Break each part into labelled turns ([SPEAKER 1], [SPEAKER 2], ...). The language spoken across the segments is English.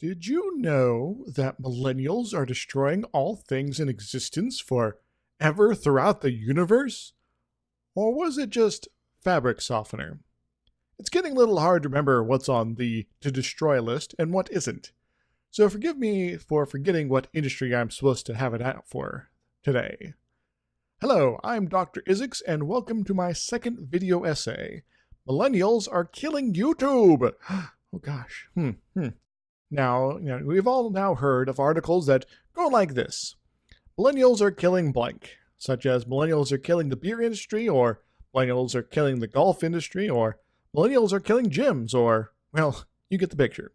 [SPEAKER 1] Did you know that millennials are destroying all things in existence forever throughout the universe? Or was it just fabric softener? It's getting a little hard to remember what's on the to destroy list and what isn't. So forgive me for forgetting what industry I'm supposed to have it out for today. Hello, I'm Dr. Isix, and welcome to my second video essay. Millennials are killing YouTube! Oh gosh. Now, we've all now heard of articles that go like this. Millennials are killing blank, such as millennials are killing the beer industry, or millennials are killing the golf industry, or millennials are killing gyms, or, well, you get the picture.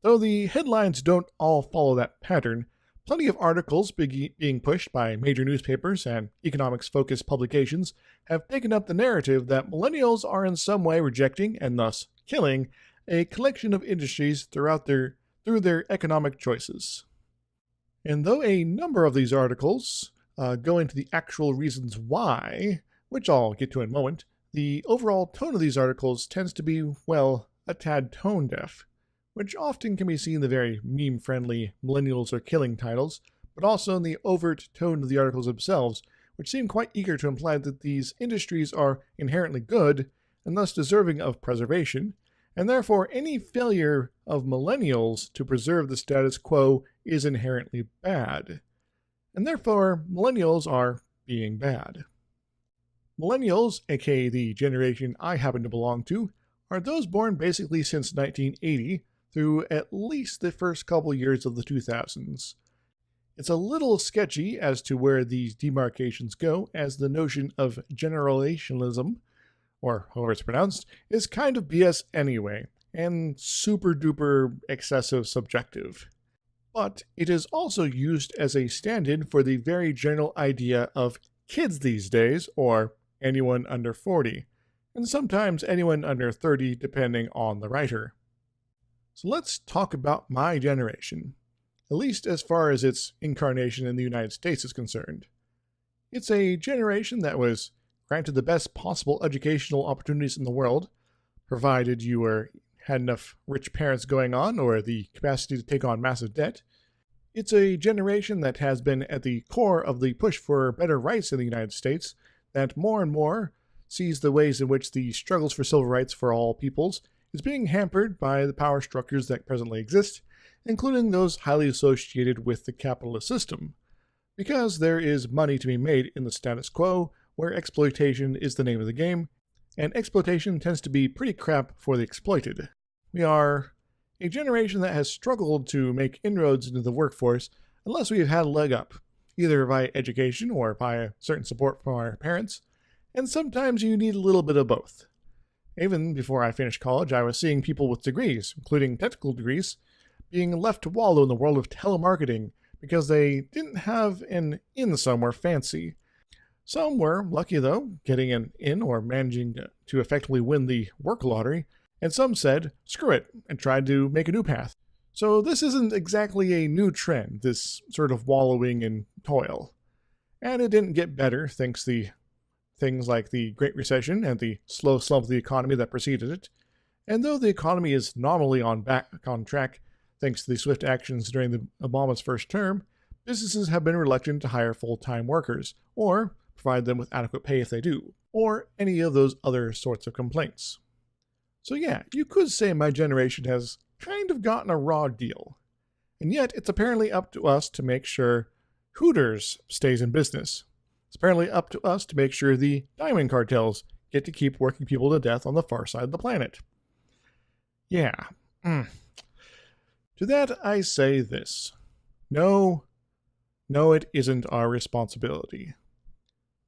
[SPEAKER 1] Though the headlines don't all follow that pattern, plenty of articles being pushed by major newspapers and economics-focused publications have taken up the narrative that millennials are in some way rejecting and thus killing a collection of industries through their economic choices. And though a number of these articles go into the actual reasons why, which I'll get to in a moment, the overall tone of these articles tends to be, well, a tad tone-deaf, which often can be seen in the very meme-friendly millennials are killing titles, but also in the overt tone of the articles themselves, which seem quite eager to imply that these industries are inherently good and thus deserving of preservation, and therefore any failure of millennials to preserve the status quo is inherently bad. And therefore, millennials are being bad. Millennials, aka the generation I happen to belong to, are those born basically since 1980 through at least the first couple years of the 2000s. It's a little sketchy as to where these demarcations go, as the notion of generationalism, or however it's pronounced, is kind of BS anyway, and super duper excessive subjective. But it is also used as a stand-in for the very general idea of kids these days, or anyone under 40, and sometimes anyone under 30 depending on the writer. So let's talk about my generation, at least as far as its incarnation in the United States is concerned. It's a generation that was granted the best possible educational opportunities in the world, provided you had enough rich parents going on or the capacity to take on massive debt. It's a generation that has been at the core of the push for better rights in the United States, that more and more sees the ways in which the struggles for civil rights for all peoples is being hampered by the power structures that presently exist, including those highly associated with the capitalist system, because there is money to be made in the status quo, where exploitation is the name of the game, and exploitation tends to be pretty crap for the exploited. We are a generation that has struggled to make inroads into the workforce unless we have had a leg up, either by education or by a certain support from our parents, and sometimes you need a little bit of both. Even before I finished college, I was seeing people with degrees, including technical degrees, being left to wallow in the world of telemarketing because they didn't have an in somewhere fancy. Some were lucky, though, getting an in or managing to effectively win the work lottery, and some said, screw it, and tried to make a new path. So this isn't exactly a new trend, this sort of wallowing in toil. And it didn't get better thanks to things like the Great Recession and the slow slump of the economy that preceded it. And though the economy is nominally back on track thanks to the swift actions during Obama's first term, businesses have been reluctant to hire full-time workers, or provide them with adequate pay if they do, or any of those other sorts of complaints. So yeah, you could say my generation has kind of gotten a raw deal. And yet, it's apparently up to us to make sure Hooters stays in business. It's apparently up to us to make sure the diamond cartels get to keep working people to death on the far side of the planet. Yeah. To that I say this. No, it isn't our responsibility.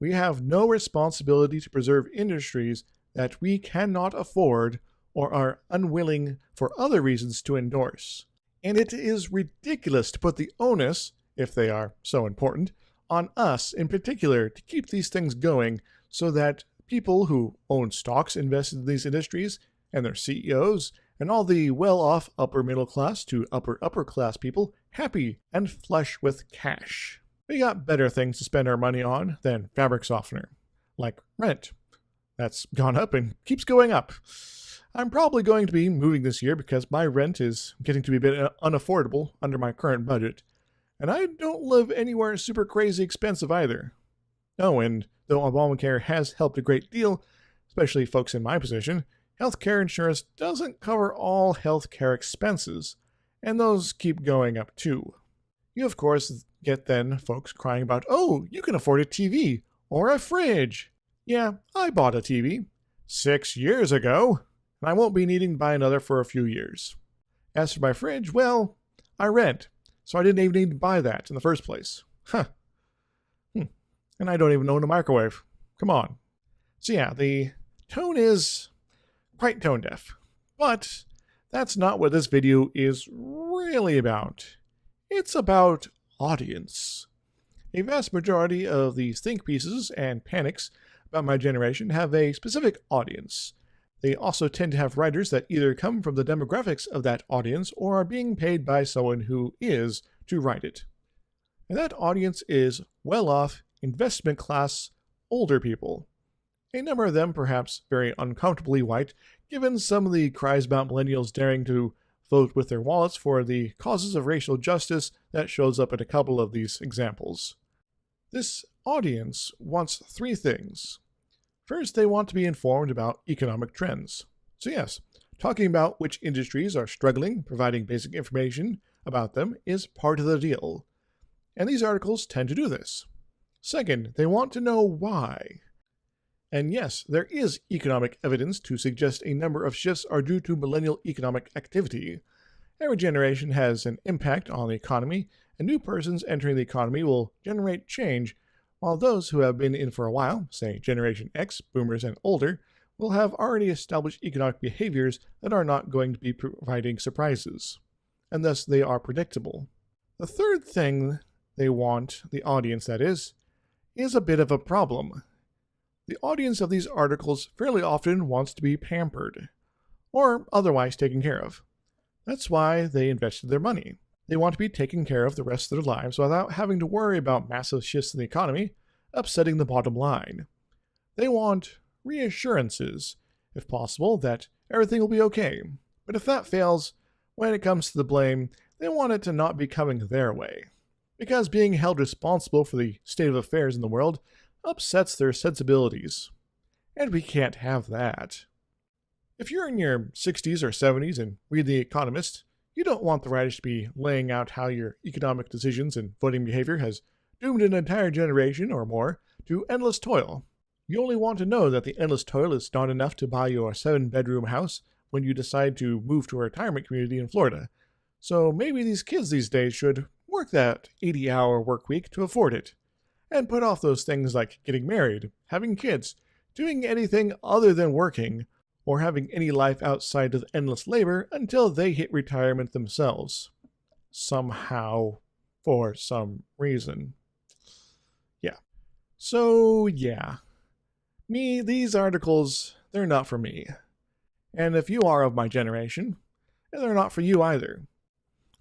[SPEAKER 1] We have no responsibility to preserve industries that we cannot afford or are unwilling for other reasons to endorse. And it is ridiculous to put the onus, if they are so important, on us in particular to keep these things going so that people who own stocks invested in these industries and their CEOs and all the well-off upper middle class to upper class people happy and flush with cash. We got better things to spend our money on than fabric softener, like rent. That's gone up and keeps going up. I'm probably going to be moving this year because my rent is getting to be a bit unaffordable under my current budget, and I don't live anywhere super crazy expensive either. Oh, and though Obamacare has helped a great deal, especially folks in my position, healthcare insurance doesn't cover all healthcare expenses, and those keep going up too. You, of course, get then folks crying about, oh, you can afford a TV or a fridge. Yeah, I bought a TV 6 years ago, and I won't be needing to buy another for a few years. As for my fridge, well, I rent, so I didn't even need to buy that in the first place. Huh. And I don't even own a microwave. Come on. So yeah, the tone is quite tone deaf. But that's not what this video is really about. It's about audience. A vast majority of these think pieces and panics about my generation have a specific audience. They also tend to have writers that either come from the demographics of that audience or are being paid by someone who is to write it. And that audience is well-off, investment class, older people. A number of them perhaps very uncomfortably white, given some of the cries about millennials daring to vote with their wallets for the causes of racial justice that shows up in a couple of these examples. This audience wants three things. First, they want to be informed about economic trends. So yes, talking about which industries are struggling, providing basic information about them is part of the deal. And these articles tend to do this. Second, they want to know why. And yes, there is economic evidence to suggest a number of shifts are due to millennial economic activity. Every generation has an impact on the economy, and new persons entering the economy will generate change, while those who have been in for a while, say Generation X, boomers, and older, will have already established economic behaviors that are not going to be providing surprises, and thus they are predictable. The third thing they want, the audience that is a bit of a problem. The audience of these articles fairly often wants to be pampered, or otherwise taken care of. That's why they invested their money. They want to be taken care of the rest of their lives without having to worry about massive shifts in the economy, upsetting the bottom line. They want reassurances, if possible, that everything will be okay. But if that fails, when it comes to the blame, they want it to not be coming their way. Because being held responsible for the state of affairs in the world upsets their sensibilities. And we can't have that. If you're in your 60s or 70s and read The Economist, you don't want the writers to be laying out how your economic decisions and voting behavior has doomed an entire generation or more to endless toil. You only want to know that the endless toil is not enough to buy you a 7-bedroom house when you decide to move to a retirement community in Florida. So maybe these kids these days should work that 80-hour work week to afford it, and put off those things like getting married, having kids, doing anything other than working, or having any life outside of endless labor until they hit retirement themselves. Somehow, for some reason. Yeah. So, yeah. These articles, they're not for me. And if you are of my generation, they're not for you either.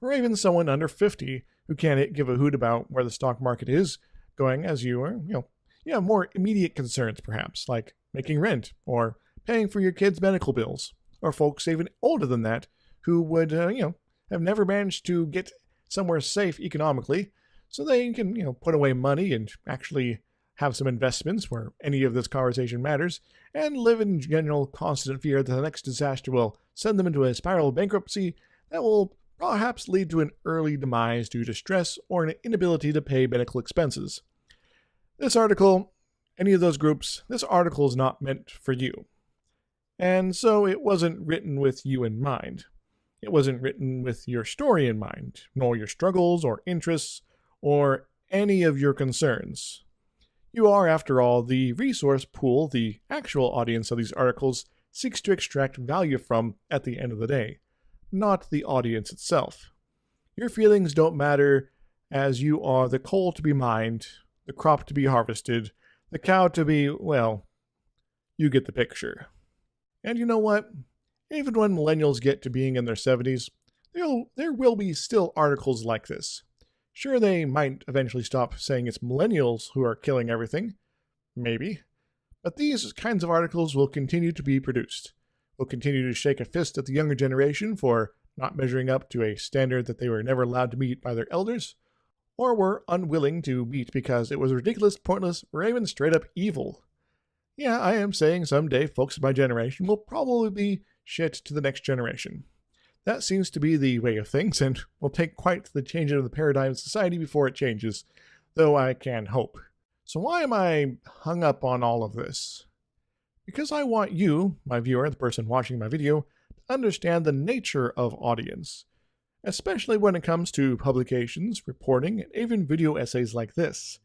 [SPEAKER 1] Or even someone under 50 who can't give a hoot about where the stock market is going, as you are, you have more immediate concerns perhaps, like making rent, or paying for your kids' medical bills, or folks even older than that who would, have never managed to get somewhere safe economically, so they can, put away money and actually have some investments where any of this conversation matters, and live in general constant fear that the next disaster will send them into a spiral of bankruptcy that will perhaps lead to an early demise due to stress or an inability to pay medical expenses. This article, any of those groups, this article is not meant for you. And so it wasn't written with you in mind. It wasn't written with your story in mind, nor your struggles or interests, or any of your concerns. You are, after all, the resource pool the actual audience of these articles seeks to extract value from at the end of the day, not the audience itself. Your feelings don't matter, as you are the coal to be mined, the crop to be harvested, the cow to be, well, you get the picture. And you know what? Even when millennials get to being in their 70s, there will be still articles like this. Sure, they might eventually stop saying it's millennials who are killing everything. Maybe. But these kinds of articles will continue to be produced, will continue to shake a fist at the younger generation for not measuring up to a standard that they were never allowed to meet by their elders, or were unwilling to meet because it was ridiculous, pointless, or even straight up evil. Yeah, I am saying someday folks of my generation will probably be shit to the next generation. That seems to be the way of things, and will take quite the change of the paradigm of society before it changes, though I can hope. So why am I hung up on all of this? Because I want you, my viewer, the person watching my video, to understand the nature of audience, especially when it comes to publications, reporting, and even video essays like this.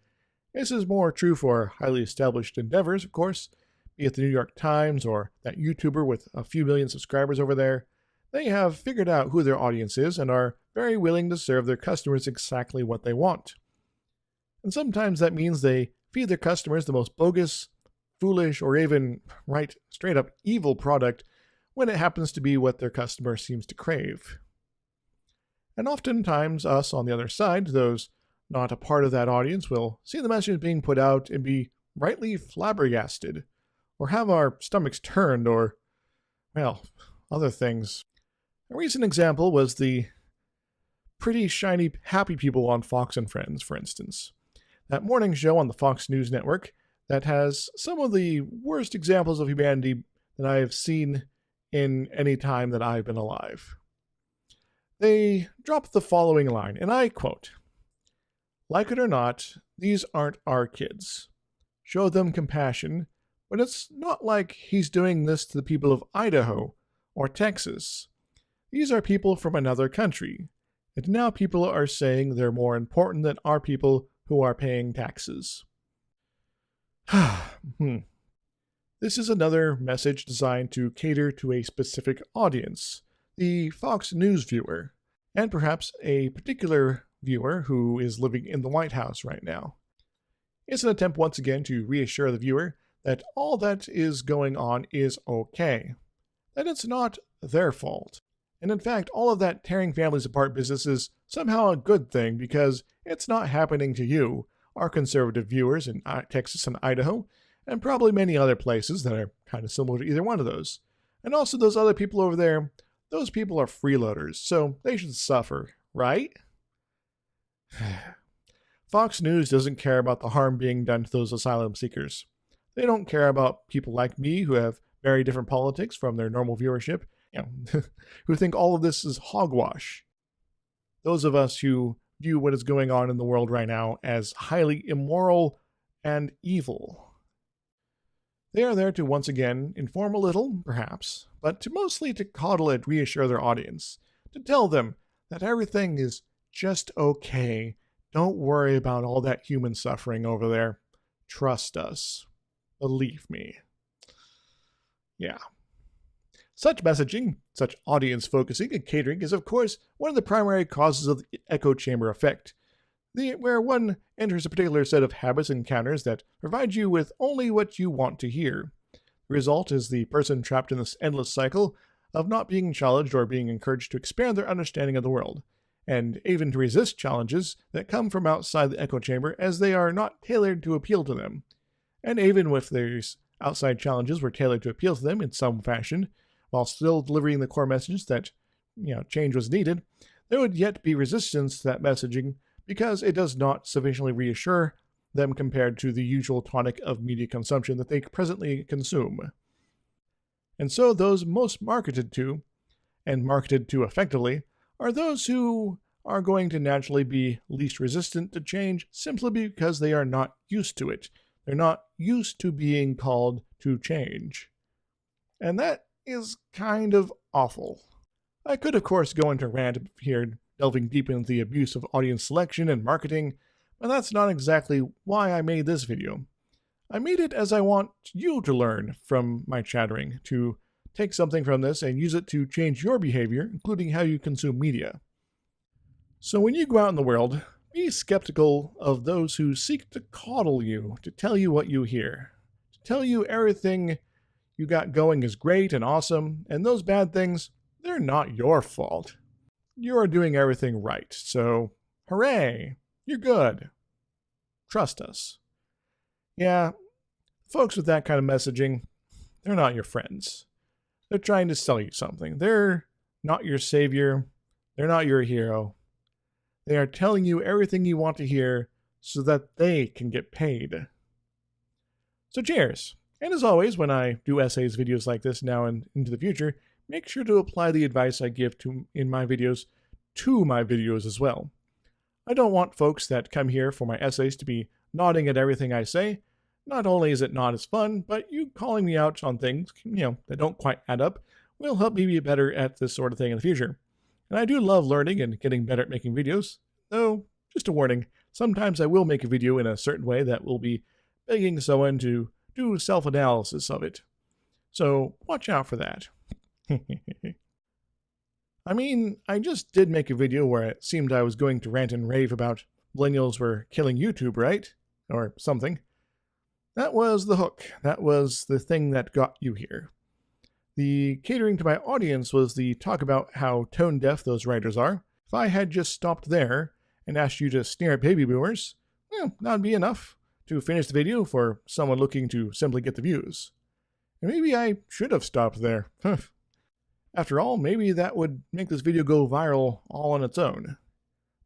[SPEAKER 1] This is more true for highly established endeavors, of course, be it the New York Times or that YouTuber with a few million subscribers over there. They have figured out who their audience is and are very willing to serve their customers exactly what they want. And sometimes that means they feed their customers the most bogus, foolish, or even right straight up evil product when it happens to be what their customer seems to crave. And oftentimes us on the other side, those not a part of that audience, will see the message being put out and be rightly flabbergasted, or have our stomachs turned, or, well, other things. A recent example was the pretty shiny happy people on Fox and Friends, for instance. That morning show on the Fox News network that has some of the worst examples of humanity that I have seen in any time that I've been alive. They dropped the following line, and I quote, "Like it or not, these aren't our kids. Show them compassion, but it's not like he's doing this to the people of Idaho or Texas. These are people from another country, and now people are saying they're more important than our people who are paying taxes." This is another message designed to cater to a specific audience, the Fox News viewer, and perhaps a particular viewer who is living in the White House right now. It's an attempt once again to reassure the viewer that all that is going on is okay, that it's not their fault. And in fact, all of that tearing families apart business is somehow a good thing because it's not happening to you, our conservative viewers in Texas and Idaho, and probably many other places that are kind of similar to either one of those. And also those other people over there, those people are freeloaders, so they should suffer, right? Fox News doesn't care about the harm being done to those asylum seekers. They don't care about people like me who have very different politics from their normal viewership, who think all of this is hogwash. Those of us who view what is going on in the world right now as highly immoral and evil. They are there to once again inform a little, perhaps, but mostly to coddle and reassure their audience, to tell them that everything is just okay. Don't worry about all that human suffering over there. Trust us. Believe me. Yeah. Such messaging, such audience focusing and catering is of course one of the primary causes of the echo chamber effect, where one enters a particular set of habits and encounters that provide you with only what you want to hear. The result is the person trapped in this endless cycle of not being challenged or being encouraged to expand their understanding of the world, and even to resist challenges that come from outside the echo chamber as they are not tailored to appeal to them. And even if these outside challenges were tailored to appeal to them in some fashion, while still delivering the core message that, change was needed, there would yet be resistance to that messaging because it does not sufficiently reassure them compared to the usual tonic of media consumption that they presently consume. And so those most marketed to, and marketed to effectively, are those who are going to naturally be least resistant to change simply because they are not used to it. They're not used to being called to change. And that is kind of awful. I could, of course, go into a rant here, delving deep into the abuse of audience selection and marketing, but that's not exactly why I made this video. I made it as I want you to learn from my chattering, to take something from this and use it to change your behavior, including how you consume media. So when you go out in the world, be skeptical of those who seek to coddle you, to tell you what you hear, to tell you everything you got going is great and awesome, and those bad things, they're not your fault. You are doing everything right, so hooray, you're good. Trust us. Yeah, folks with that kind of messaging, they're not your friends. They're trying to sell you something. They're not your savior. They're not your hero. They are telling you everything you want to hear so that they can get paid. So cheers. And as always, when I do essays videos like this now and into the future, make sure to apply the advice I give in my videos to my videos as well. I don't want folks that come here for my essays to be nodding at everything I say. Not only is it not as fun, but you calling me out on things, that don't quite add up will help me be better at this sort of thing in the future. And I do love learning and getting better at making videos, though, just a warning, sometimes I will make a video in a certain way that will be begging someone to do self-analysis of it. So watch out for that. I mean, I just did make a video where it seemed I was going to rant and rave about millennials were killing YouTube, right? Or something. That was the hook. That was the thing that got you here. The catering to my audience was the talk about how tone deaf those writers are. If I had just stopped there and asked you to sneer at baby boomers, that'd be enough to finish the video for someone looking to simply get the views. And maybe I should have stopped there. After all, maybe that would make this video go viral all on its own.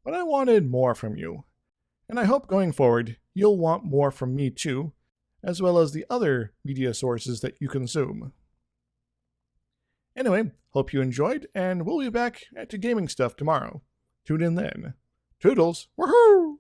[SPEAKER 1] But I wanted more from you. And I hope going forward, you'll want more from me too, as well as the other media sources that you consume. Anyway, hope you enjoyed, and we'll be back at the gaming stuff tomorrow. Tune in then. Toodles! Woohoo!